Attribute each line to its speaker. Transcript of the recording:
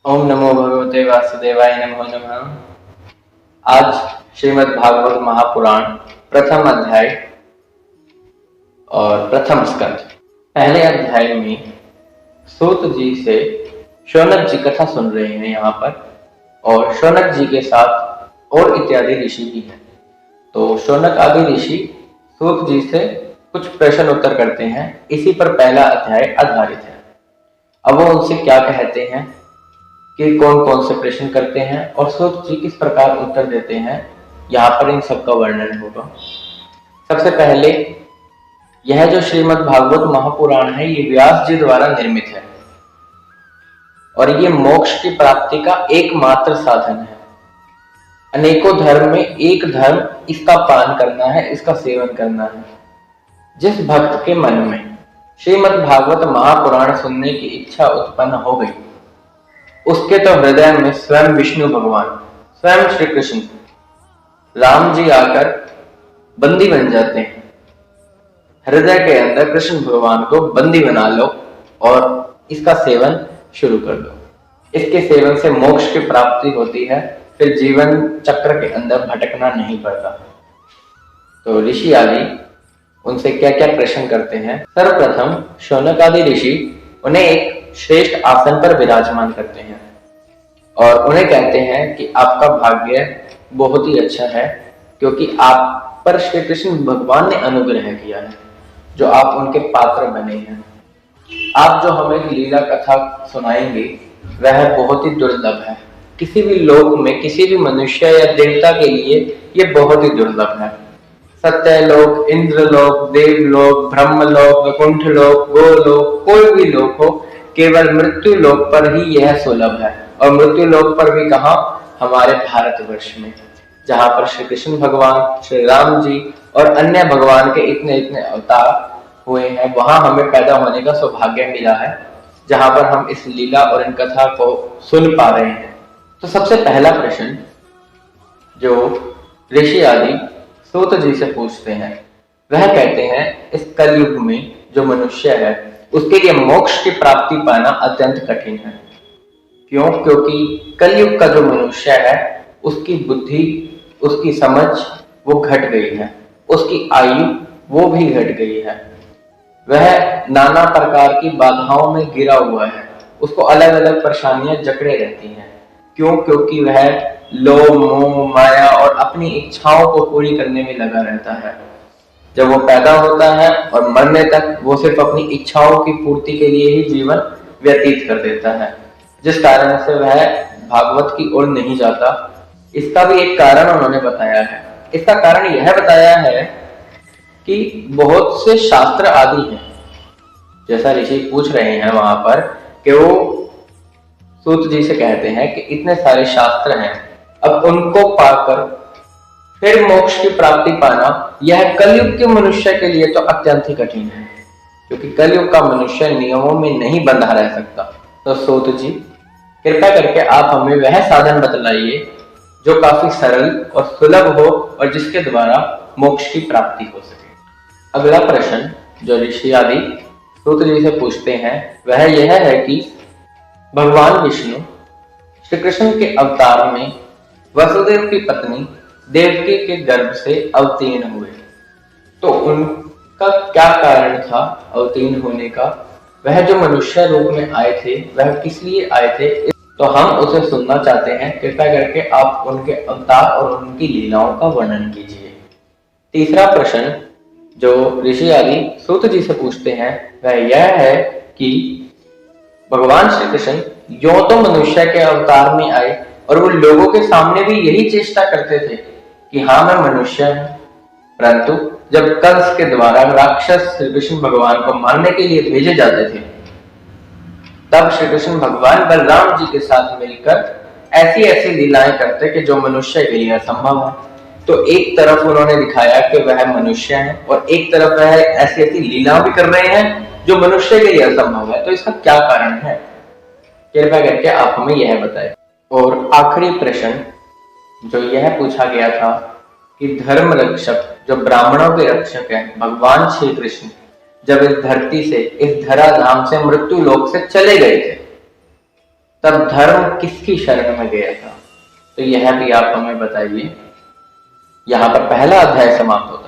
Speaker 1: ओम नमो भगवते वासुदेवाय नमो नमः। आज श्रीमद् भागवत महापुराण प्रथम अध्याय और प्रथम स्कंद। पहले अध्याय में सूत जी से शौनक जी कथा सुन रहे हैं यहाँ पर, और शौनक जी के साथ और इत्यादि ऋषि भी हैं। तो शौनक आदि ऋषि सूत जी से कुछ प्रश्न उत्तर करते हैं। इसी पर पहला अध्याय आधारित है। अब वो उनसे क्या कहते हैं कि कौन कौन से प्रश्न करते हैं और सूत जी किस प्रकार उत्तर देते हैं, यहाँ पर इन सबका वर्णन होगा। सबसे पहले यह जो श्रीमद् भागवत महापुराण है, ये व्यास जी द्वारा निर्मित है और ये मोक्ष की प्राप्ति का एकमात्र साधन है। अनेकों धर्म में एक धर्म इसका पान करना है, इसका सेवन करना है। जिस भक्त के मन में श्रीमद् भागवत महापुराण सुनने की इच्छा उत्पन्न हो गई, उसके तो हृदय में स्वयं विष्णु भगवान, स्वयं श्री कृष्ण राम जी आकर बंदी बन जाते हैं। हृदय के अंदर कृष्ण भगवान को बंदी बना लो और इसका सेवन शुरू कर दो। इसके सेवन से मोक्ष की प्राप्ति होती है, फिर जीवन चक्र के अंदर भटकना नहीं पड़ता। तो ऋषि आदि उनसे क्या क्या प्रश्न करते हैं। सर्वप्रथम शौनक आदि ऋषि उन्हें एक श्रेष्ठ आसन पर विराजमान करते हैं और उन्हें कहते हैं कि आपका भाग्य बहुत ही अच्छा है, क्योंकि आप पर श्री कृष्ण भगवान ने अनुग्रह किया है, जो आप उनके पात्र बने हैं। आप जो हमें लीला कथा सुनाएंगे वह बहुत ही दुर्लभ है। किसी भी लोक में किसी भी मनुष्य या देवता के लिए ये बहुत ही दुर्लभ है। सत्यलोक, इंद्रलोक, देवलोक, ब्रह्मलोक, वैकुंठ लोक, गोलोक, कोई भी लोक हो, केवल मृत्यु लोक पर ही यह सुलभ है। और मृत्यु लोक पर भी कहाँ? हमारे भारतवर्ष में, जहाँ पर श्री कृष्ण भगवान, श्री राम जी और अन्य भगवान के इतने इतने अवतार हुए हैं, वहां हमें पैदा होने का सौभाग्य मिला है, जहां पर हम इस लीला और इन कथा को सुन पा रहे हैं। तो सबसे पहला प्रश्न जो ऋषि आदि सूत जी से पूछते हैं, वह कहते हैं इस कलयुग में जो मनुष्य है उसके लिए मोक्ष की प्राप्ति पाना अत्यंत कठिन है। क्यों? क्योंकि कलयुग का जो मनुष्य है उसकी बुद्धि, उसकी समझ वो घट गई है, उसकी आयु वो भी घट गई है। वह नाना प्रकार की बाधाओं में गिरा हुआ है, उसको अलग अलग परेशानियां जकड़े रहती हैं। क्यों? क्योंकि वह लोभ, मोह, माया और अपनी इच्छाओं को पूरी करने में लगा रहता है। जब वो पैदा होता है और मरने तक वो सिर्फ अपनी इच्छाओं की पूर्ति के लिए ही जीवन व्यतीत कर देता है, जिस कारण से वह भागवत की ओर नहीं जाता। इसका भी एक कारण उन्होंने बताया है। इसका कारण यह बताया है कि बहुत से शास्त्र आदि हैं, जैसा ऋषि पूछ रहे हैं वहां पर कि वो सूत जी से कहते हैं कि इतने सारे शास्त्र हैं, अब उनको पाकर फिर मोक्ष की प्राप्ति पाना यह कलयुग के मनुष्य के लिए तो अत्यंत ही कठिन है, क्योंकि कलयुग का मनुष्य नियमों में नहीं बंधा रह सकता। तो सूत जी कृपया करके आप हमें वह साधन बतलाइए जो काफी सरल और सुलभ हो और जिसके द्वारा मोक्ष की प्राप्ति हो सके। अगला प्रश्न जो ऋषि आदि सूत जी से पूछते हैं वह यह है कि भगवान विष्णु श्री कृष्ण के अवतार में वसुदेव की पत्नी देवकी के गर्भ से अवतीर्ण हुए, तो उनका क्या कारण था अवतीर्ण होने का? वह जो मनुष्य रूप में आए थे वह किस लिए आए थे? तो हम उसे सुनना चाहते हैं। कृपया करके आप उनके अवतार और उनकी लीलाओं का वर्णन कीजिए। तीसरा प्रश्न जो ऋषि आदि सूत जी से पूछते हैं वह यह है कि भगवान श्री कृष्ण यों तो मनुष्य के अवतार में आए और वो लोगों के सामने भी यही चेष्टा करते थे कि हाँ मैं मनुष्य हूं, परंतु जब कंस के द्वारा राक्षस श्री कृष्ण भगवान को मारने के लिए भेजे जाते थे, तब श्री कृष्ण भगवान बलराम जी के साथ मिलकर ऐसी ऐसी लीलाएं करते कि जो मनुष्य के लिए असंभव है। तो एक तरफ उन्होंने दिखाया कि वह मनुष्य है और एक तरफ वह ऐसी ऐसी लीला भी कर रहे हैं जो मनुष्य के लिए असंभव है। तो इसका क्या कारण है? कृपया करके आप हमें यह बताएं। और आखिरी प्रश्न जो यह पूछा गया था कि धर्म रक्षक जो ब्राह्मणों के रक्षक हैं भगवान श्री कृष्ण, जब इस धरती से, इस धरा धाम से, मृत्यु लोक से चले गए थे, तब धर्म किसकी शरण में गया था? तो यह भी आप हमें बताइए। यहाँ पर पहला अध्याय समाप्त होता है।